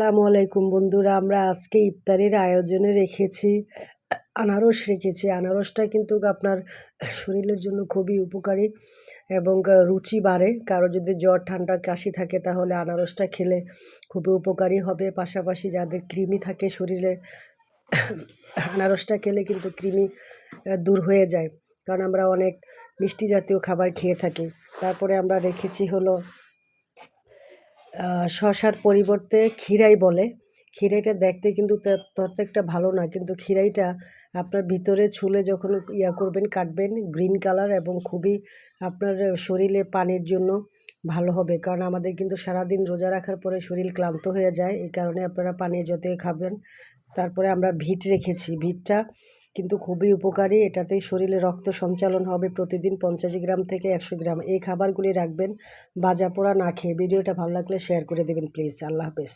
আসসালামু আলাইকুম বন্ধুরা, আমরা আজকে ইফতারের আয়োজনে রেখেছি আনারস রেখেছি। আনারসটা কিন্তু আপনার শরীরের জন্য খুবই উপকারী এবং রুচি বাড়ে। কারো যদি জ্বর, ঠান্ডা, কাশি থাকে তাহলে আনারসটা খেলে খুবই উপকারী হবে। পাশাপাশি যাদের কৃমি থাকে শরীরে আনারসটা খেলে কিন্তু কৃমি দূর হয়ে যায়। কারণ আমরা অনেক মিষ্টি জাতীয় খাবার খেয়ে থাকি। তারপরে আমরা রেখেছি হলো শসার পরিবর্তে ক্ষীরাই বলে। ক্ষীরাইটা দেখতে কিন্তু তত একটা ভালো না, কিন্তু ক্ষীরাইটা আপনার ভিতরে ছুলে যখন করবেন, কাটবেন, গ্রিন কালার এবং খুবই আপনার শরীরে পানির জন্য ভালো হবে। কারণ আমাদের কিন্তু সারাদিন রোজা রাখার পরে শরীর ক্লান্ত হয়ে যায়, এই কারণে আপনারা পানি যতই খাবেন। তারপরে আমরা ভিট রেখেছি। ভিটটা কিন্তু খুবই উপকারী, এটাতেই শরীরে রক্ত সঞ্চালন হবে প্রতিদিন 50 গ্রাম থেকে 100 গ্রাম। এই খাবারগুলি রাখবেন ভাজা পোড়া না খেয়ে। ভিডিওটা ভালো লাগলে শেয়ার করে দেবেন প্লিজ। আল্লাহ হাফেজ।